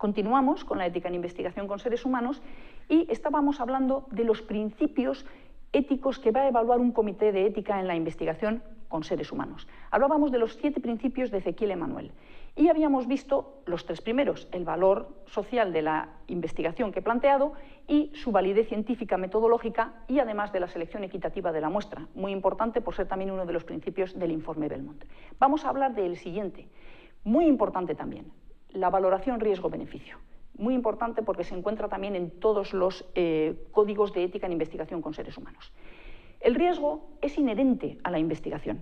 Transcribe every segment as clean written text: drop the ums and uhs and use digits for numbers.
Continuamos con la ética en investigación con seres humanos y estábamos hablando de los principios éticos que va a evaluar un comité de ética en la investigación con seres humanos. Hablábamos de los 7 principios de Ezequiel Emanuel y habíamos visto los 3 primeros, el valor social de la investigación que he planteado y su validez científica metodológica y además de la selección equitativa de la muestra, muy importante por ser también uno de los principios del informe Belmont. Vamos a hablar del siguiente, muy importante también, la valoración riesgo-beneficio. Muy importante porque se encuentra también en todos los códigos de ética en investigación con seres humanos. El riesgo es inherente a la investigación.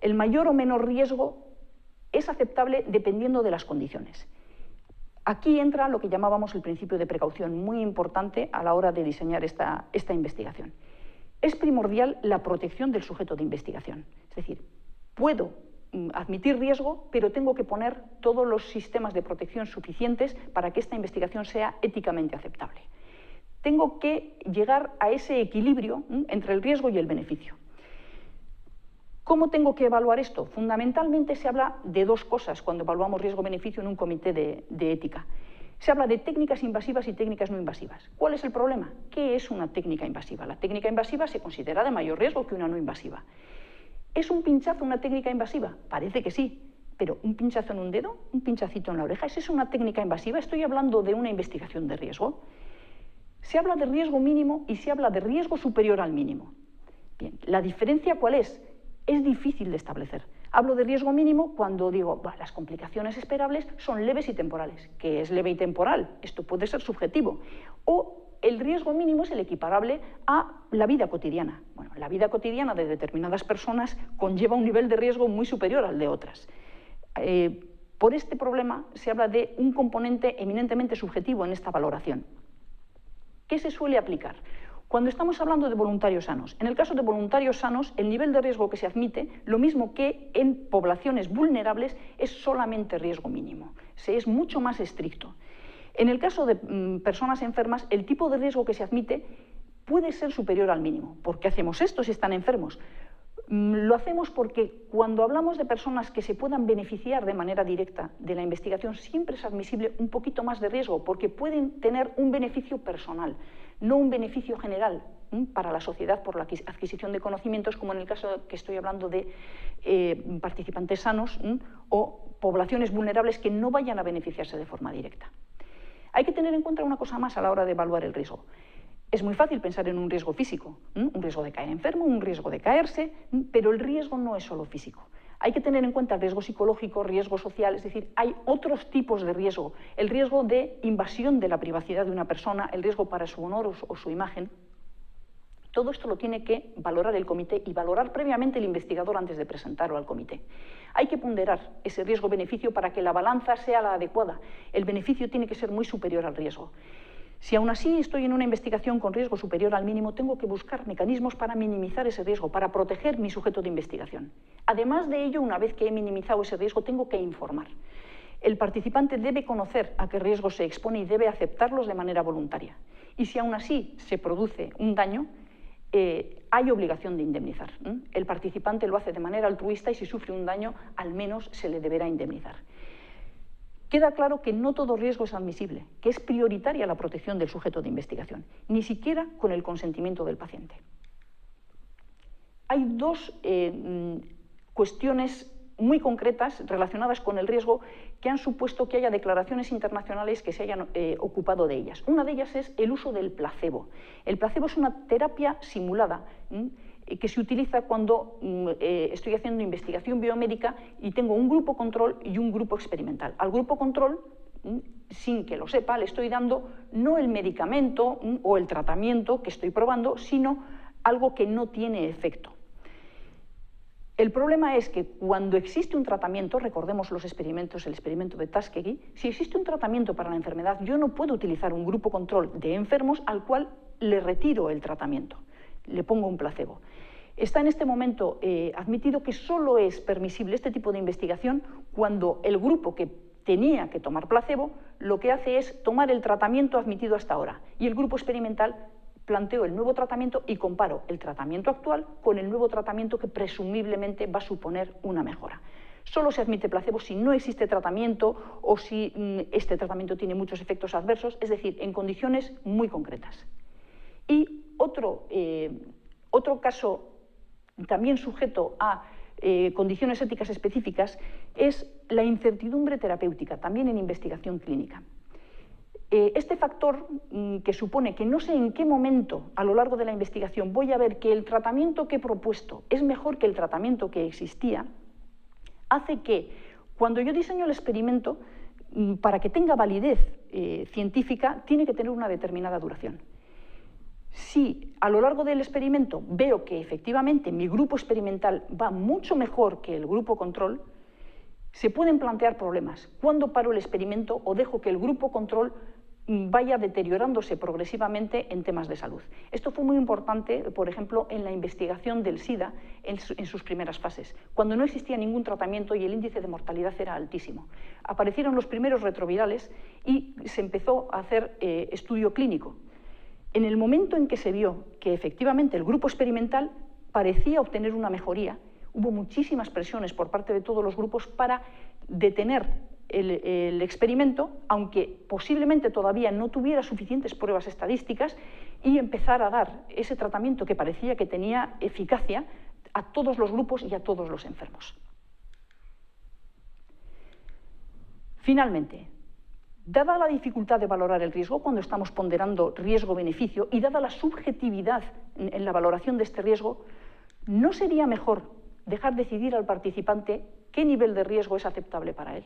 El mayor o menor riesgo es aceptable dependiendo de las condiciones. Aquí entra lo que llamábamos el principio de precaución, muy importante a la hora de diseñar esta investigación. Es primordial la protección del sujeto de investigación. Es decir, puedo admitir riesgo, pero tengo que poner todos los sistemas de protección suficientes para que esta investigación sea éticamente aceptable. Tengo que llegar a ese equilibrio entre el riesgo y el beneficio. ¿Cómo tengo que evaluar esto? Fundamentalmente se habla de 2 cosas cuando evaluamos riesgo-beneficio en un comité de ética. Se habla de técnicas invasivas y técnicas no invasivas. ¿Cuál es el problema? ¿Qué es una técnica invasiva? La técnica invasiva se considera de mayor riesgo que una no invasiva. ¿Es un pinchazo una técnica invasiva? Parece que sí, pero ¿un pinchazo en un dedo? ¿Un pinchacito en la oreja? ¿Es eso una técnica invasiva? Estoy hablando de una investigación de riesgo. Se habla de riesgo mínimo y se habla de riesgo superior al mínimo. Bien, ¿la diferencia cuál es? Es difícil de establecer. Hablo de riesgo mínimo cuando digo, bueno, las complicaciones esperables son leves y temporales. ¿Qué es leve y temporal? Esto puede ser subjetivo. O el riesgo mínimo es el equiparable a la vida cotidiana. Bueno, la vida cotidiana de determinadas personas conlleva un nivel de riesgo muy superior al de otras. Por este problema se habla de un componente eminentemente subjetivo en esta valoración. ¿Qué se suele aplicar? Cuando estamos hablando de voluntarios sanos, en el caso de voluntarios sanos, el nivel de riesgo que se admite, lo mismo que en poblaciones vulnerables, es solamente riesgo mínimo. Se es mucho más estricto. En el caso de personas enfermas, el tipo de riesgo que se admite puede ser superior al mínimo. ¿Por qué hacemos esto si están enfermos? Lo hacemos porque cuando hablamos de personas que se puedan beneficiar de manera directa de la investigación, siempre es admisible un poquito más de riesgo, porque pueden tener un beneficio personal, no un beneficio general para la sociedad por la adquisición de conocimientos, como en el caso que estoy hablando de participantes sanos o poblaciones vulnerables que no vayan a beneficiarse de forma directa. Hay que tener en cuenta una cosa más a la hora de evaluar el riesgo. Es muy fácil pensar en un riesgo físico, un riesgo de caer enfermo, un riesgo de caerse, pero el riesgo no es solo físico. Hay que tener en cuenta el riesgo psicológico, riesgo social, es decir, hay otros tipos de riesgo. El riesgo de invasión de la privacidad de una persona, el riesgo para su honor o su imagen. Todo esto lo tiene que valorar el comité y valorar previamente el investigador antes de presentarlo al comité. Hay que ponderar ese riesgo-beneficio para que la balanza sea la adecuada. El beneficio tiene que ser muy superior al riesgo. Si aún así estoy en una investigación con riesgo superior al mínimo, tengo que buscar mecanismos para minimizar ese riesgo, para proteger mi sujeto de investigación. Además de ello, una vez que he minimizado ese riesgo, tengo que informar. El participante debe conocer a qué riesgos se expone y debe aceptarlos de manera voluntaria. Y si aún así se produce un daño, hay obligación de indemnizar. El participante lo hace de manera altruista y si sufre un daño, al menos se le deberá indemnizar. Queda claro que no todo riesgo es admisible, que es prioritaria la protección del sujeto de investigación, ni siquiera con el consentimiento del paciente. Hay 2 cuestiones muy concretas relacionadas con el riesgo que han supuesto que haya declaraciones internacionales que se hayan ocupado de ellas. Una de ellas es el uso del placebo. El placebo es una terapia simulada que se utiliza cuando estoy haciendo investigación biomédica y tengo un grupo control y un grupo experimental. Al grupo control, sin que lo sepa, le estoy dando no el medicamento o el tratamiento que estoy probando, sino algo que no tiene efecto. El problema es que cuando existe un tratamiento, recordemos los experimentos, el experimento de Tuskegee, si existe un tratamiento para la enfermedad, yo no puedo utilizar un grupo control de enfermos al cual le retiro el tratamiento, le pongo un placebo. Está en este momento admitido que solo es permisible este tipo de investigación cuando el grupo que tenía que tomar placebo lo que hace es tomar el tratamiento admitido hasta ahora y el grupo experimental planteo el nuevo tratamiento y comparo el tratamiento actual con el nuevo tratamiento que presumiblemente va a suponer una mejora. Solo se admite placebo si no existe tratamiento o si este tratamiento tiene muchos efectos adversos, es decir, en condiciones muy concretas. Y otro caso también sujeto a condiciones éticas específicas es la incertidumbre terapéutica, también en investigación clínica. Este factor que supone que no sé en qué momento a lo largo de la investigación voy a ver que el tratamiento que he propuesto es mejor que el tratamiento que existía, hace que cuando yo diseño el experimento, para que tenga validez científica, tiene que tener una determinada duración. Si a lo largo del experimento veo que efectivamente mi grupo experimental va mucho mejor que el grupo control, se pueden plantear problemas. ¿Cuándo paro el experimento o dejo que el grupo control vaya deteriorándose progresivamente en temas de salud? Esto fue muy importante, por ejemplo, en la investigación del SIDA en sus primeras fases, cuando no existía ningún tratamiento y el índice de mortalidad era altísimo. Aparecieron los primeros retrovirales y se empezó a hacer estudio clínico. En el momento en que se vio que efectivamente el grupo experimental parecía obtener una mejoría, hubo muchísimas presiones por parte de todos los grupos para detener el experimento, aunque posiblemente todavía no tuviera suficientes pruebas estadísticas, y empezar a dar ese tratamiento que parecía que tenía eficacia a todos los grupos y a todos los enfermos. Finalmente, dada la dificultad de valorar el riesgo cuando estamos ponderando riesgo-beneficio y dada la subjetividad en la valoración de este riesgo, ¿no sería mejor dejar decidir al participante qué nivel de riesgo es aceptable para él?